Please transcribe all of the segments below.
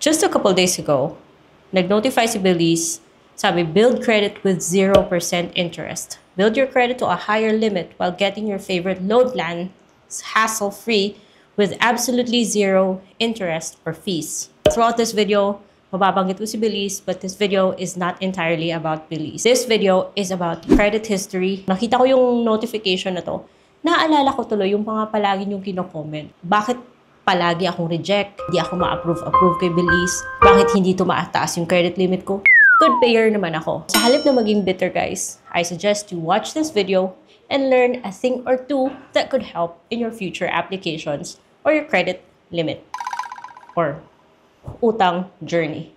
Just a couple days ago, nag-notify si Belize, sabi, build credit with 0% interest. Build your credit to a higher limit while getting your favorite loan plan hassle-free with absolutely zero interest or fees. Throughout this video, mababanggit ko si Belize, but this video is not entirely about Belize. This video is about credit history. Nakita ko yung notification na to. Naalala ko tuloy yung mga palagi yung kino-comment. Bakit palagi akong reject? Hindi ako ma-approve kay Belize? Bakit hindi tumataas yung credit limit ko? Good payer naman ako. Sa halip na maging bitter, guys, I suggest you watch this video and learn a thing or two that could help in your future applications or your credit limit or utang journey.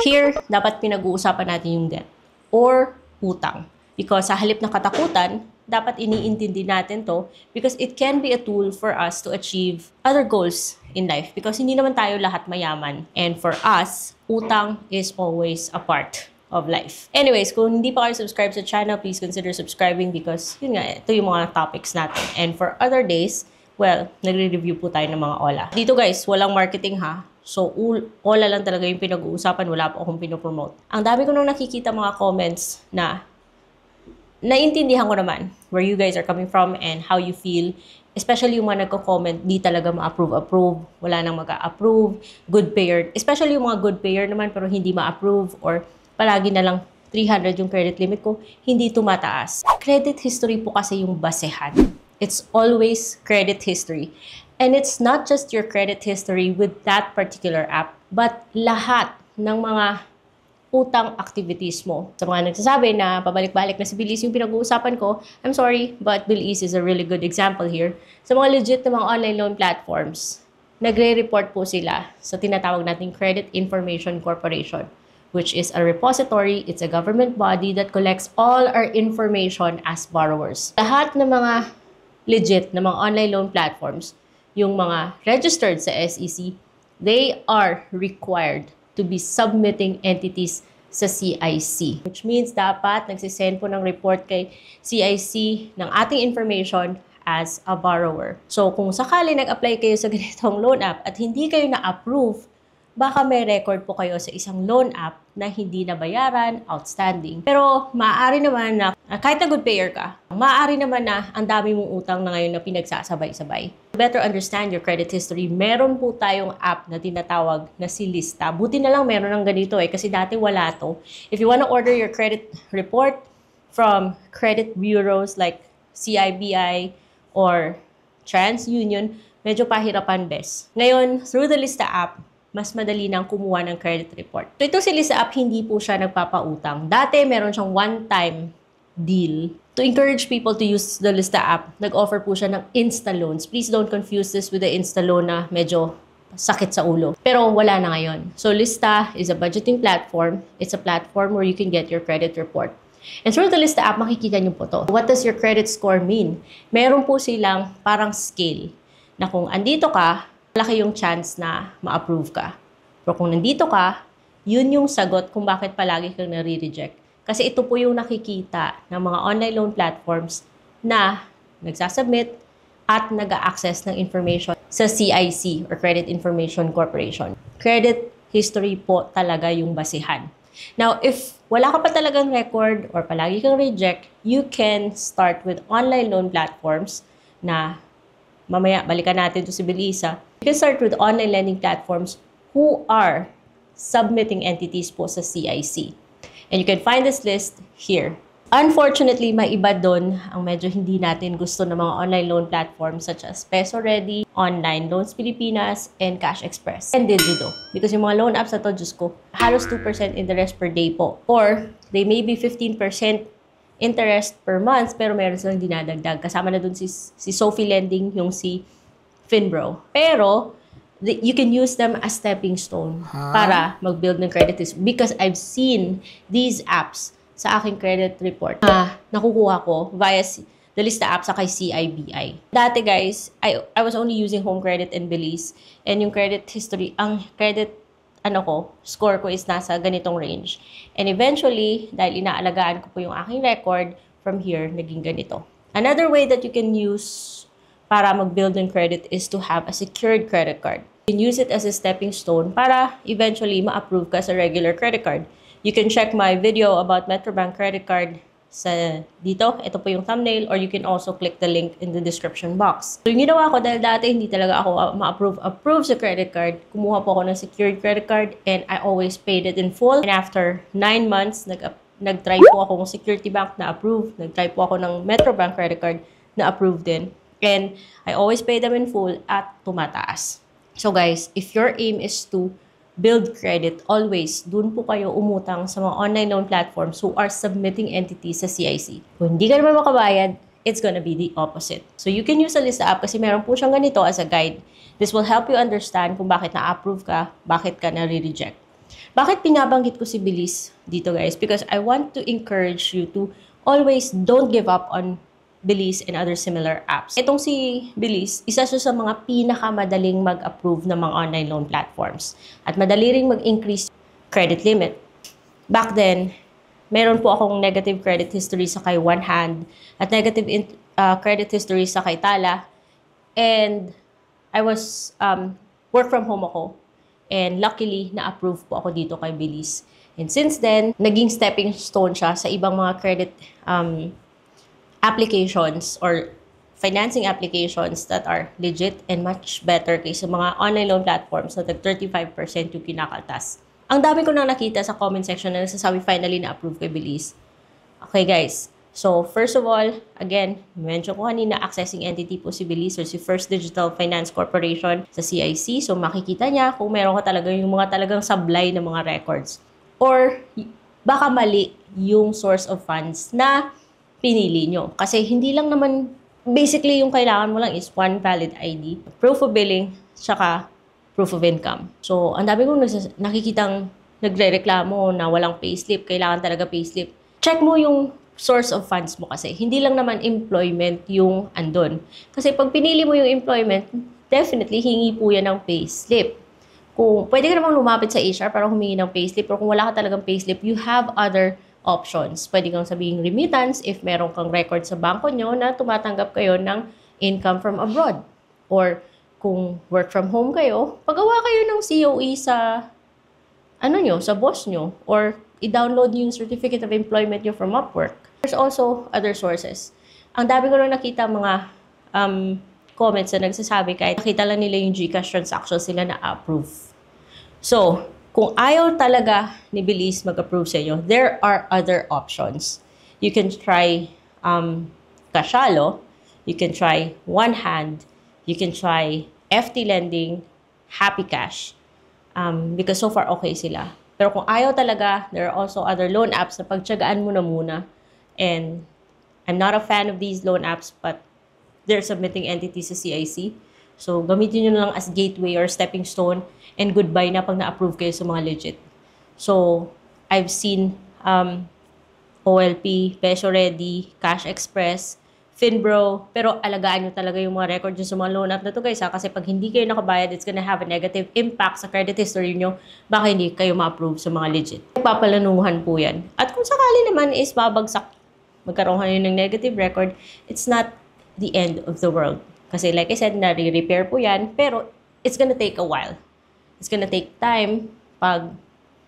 Here, dapat pinag-uusapan natin yung debt or utang. Because sa halip na katakutan, dapat iniintindi natin to because it can be a tool for us to achieve other goals in life. Because hindi naman tayo lahat mayaman. And for us, utang is always a part of life. Anyways, kung hindi pa kayo subscribe sa channel, please consider subscribing because yun nga, ito yung mga topics natin. And for other days, well, nagre-review po tayo ng mga OLA. Dito guys, walang marketing ha. So, OLA lang talaga yung pinag-uusapan. Wala po akong pinopromote. Ang dami ko nung nakikita mga comments na naintindihan ko naman where you guys are coming from and how you feel. Especially yung mga nagko-comment, di talaga ma-approve. Wala nang mag-a-approve. Good payer. Especially yung mga good payer naman pero hindi ma-approve or palagi na lang 300 yung credit limit ko, hindi tumataas. Credit history po kasi yung basehan. It's always credit history. And it's not just your credit history with that particular app, but lahat ng mga utang activities mo. Sa mga nagsasabi na pabalik-balik na si Belize yung pinag-uusapan ko, I'm sorry, but Belize is a really good example here. Sa mga legit na mga online loan platforms, nagre-report po sila sa tinatawag nating Credit Information Corporation, which is a repository, it's a government body that collects all our information as borrowers. Lahat ng mga legit na mga online loan platforms, yung mga registered sa SEC, they are required to be submitting entities sa CIC. Which means dapat nagsisend po ng report kay CIC ng ating information as a borrower. So kung sakali nag-apply kayo sa ganitong loan app at hindi kayo na-approve, baka may record po kayo sa isang loan app na hindi nabayaran, outstanding. Pero maaari naman na kahit na good payer ka, maaari naman na ang dami mong utang na ngayon na pinagsasabay-sabay. To better understand your credit history, meron po tayong app na tinatawag na si Lista. Buti na lang meron ng ganito kasi dati wala to. If you wanna order your credit report from credit bureaus like CIBI or TransUnion, medyo pahirapan bes. Ngayon, through the Lista app, mas madali nang kumuha ng credit report. So ito si Lista app, hindi po siya nagpapautang. Dati meron siyang one-time deal. To encourage people to use the Lista app, nag-offer po siya ng Insta loans. Please don't confuse this with the Insta loan na medyo sakit sa ulo. Pero wala na ngayon. So Lista is a budgeting platform. It's a platform where you can get your credit report. And through the Lista app, makikita niyo po to. What does your credit score mean? Meron po silang parang scale na kung andito ka, malaki yung chance na ma-approve ka. Pero kung nandito ka, yun yung sagot kung bakit palagi kang nare-reject. Kasi ito po yung nakikita ng mga online loan platforms na nagsasubmit at nag-a-access ng information sa CIC or Credit Information Corporation. Credit history po talaga yung basihan. Now, if wala ka pa talagang record or palagi kang reject, you can start with online loan platforms na mamaya balikan natin to si Belisa. You can start with online lending platforms who are submitting entities po sa CIC. And you can find this list here. Unfortunately, may iba doon ang medyo hindi natin gusto ng mga online loan platforms such as Peso Ready, Online Loans Pilipinas, and Cash Express, and Digido. Because yung mga loan apps na to, Diyos ko, halos 2% interest per day po. Or, they may be 15% interest per month, pero meron silang dinadagdag. Kasama na doon si Sophie Lending, yung si Finbro. Pero, you can use them as stepping stone para mag-build ng credit history. Because I've seen these apps sa aking credit report na nakukuha ko via the Lista app sa kay CIBI. Dati guys, I was only using Home Credit and Belize. And yung credit history, ang credit score ko is nasa ganitong range. And eventually, dahil inaalagaan ko po yung aking record, from here, naging ganito. Another way that you can use para mag-build ng credit is to have a secured credit card. You can use it as a stepping stone para eventually ma-approve ka sa regular credit card. You can check my video about Metrobank credit card sa dito. Ito po yung thumbnail, or you can also click the link in the description box. So yung ginawa ko, dahil dati hindi talaga ako ma-approve sa credit card, kumuha po ako ng secured credit card and I always paid it in full. And after 9 months, nag-try po akong Security Bank na approve. Nag-try po ako ng Metrobank credit card na approve din. And I always pay them in full at tumataas. So guys, if your aim is to build credit, always, dun po kayo umutang sa mga online loan platforms who are submitting entities sa CIC. Kung hindi ka naman makabayad, it's gonna be the opposite. So you can use a Lista app kasi meron po siyang ganito as a guide. This will help you understand kung bakit na-approve ka, bakit ka na-reject. Bakit pinabanggit ko si Bilis dito guys? Because I want to encourage you to always don't give up on Bilis and other similar apps. Itong si Bilis, isa siya sa mga pinakamadaling mag-approve ng mga online loan platforms. At madali ring mag-increase credit limit. Back then, meron po akong negative credit history sa kay One Hand at negative credit history sa kay Tala. And I was, work from home ako. And luckily, na-approve po ako dito kay Bilis. And since then, naging stepping stone siya sa ibang mga credit applications or financing applications that are legit and much better kaysa mga online loan platforms na 35% yung kinakaltas. Ang dami ko nang nakita sa comment section na nagsasabi finally na-approve kay Bilis. Okay guys, so first of all, again, mention ko kanina, accessing entity po si Bilis or si First Digital Finance Corporation sa CIC. So makikita niya kung meron ka talaga yung mga talagang sablay na mga records. Or baka mali yung source of funds na pinili nyo. Kasi hindi lang naman, basically yung kailangan mo lang is one valid ID, proof of billing, tsaka proof of income. So, ang dami kong nakikitang nagre-reklamo na walang payslip, kailangan talaga payslip. Check mo yung source of funds mo kasi. Hindi lang naman employment yung andon. Kasi pag pinili mo yung employment, definitely hingi po yan ng payslip. Kung pwede ka namang lumapit sa HR para humingi ng payslip, pero kung wala ka talagang payslip, you have other options. Pwede kang sabihin remittance if meron kang record sa bangko nyo na tumatanggap kayo ng income from abroad. Or kung work from home kayo, pagawa kayo ng COE sa sa boss nyo. Or i-download yung certificate of employment nyo from Upwork. There's also other sources. Ang dami ko nang nakita mga comments na nagsasabi kahit nakita lang nila yung GCash transactions sila na approve. So, kung ayaw talaga ni Bilis mag-approve sa inyo, there are other options. You can try Cashalo, you can try One Hand, you can try FT Lending, Happy Cash. Because so far, okay sila. Pero kung ayaw talaga, there are also other loan apps na pagtiyagaan mo na muna. And I'm not a fan of these loan apps, but they're submitting entities sa CIC. So, gamitin nyo na lang as gateway or stepping stone and goodbye na pag na-approve kayo sa mga legit. So, I've seen OLP, Peso Ready, Cash Express, Finbro, pero alagaan nyo talaga yung mga record nyo sa mga loan app na to guys ha, kasi pag hindi kayo nakabayad, it's gonna have a negative impact sa credit history nyo, baka hindi kayo ma-approve sa mga legit. Papalanuhan po yan. At kung sakali naman is babagsak, magkaroon kayo ng negative record, it's not the end of the world. Kasi like I said, nare-repair po yan, pero it's gonna take a while. It's gonna take time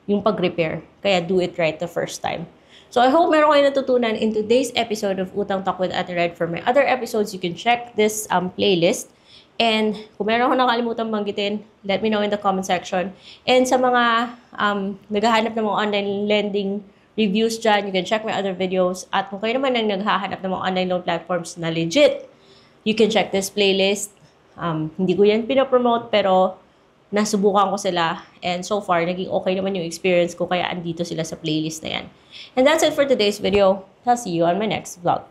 yung pag-repair. Kaya do it right the first time. So I hope meron kayo natutunan in today's episode of Utang Talk with Ate Red. For my other episodes, you can check this playlist. And kung meron ko nakalimutan banggitin, let me know in the comment section. And sa mga naghahanap ng mga online lending reviews dyan, you can check my other videos. At kung kayo naman ang naghahanap ng mga online loan platforms na legit, you can check this playlist. Hindi ko yan pinapromote, pero nasubukan ko sila. And so far, naging okay naman yung experience ko, kaya andito sila sa playlist na yan. And that's it for today's video. I'll see you on my next vlog.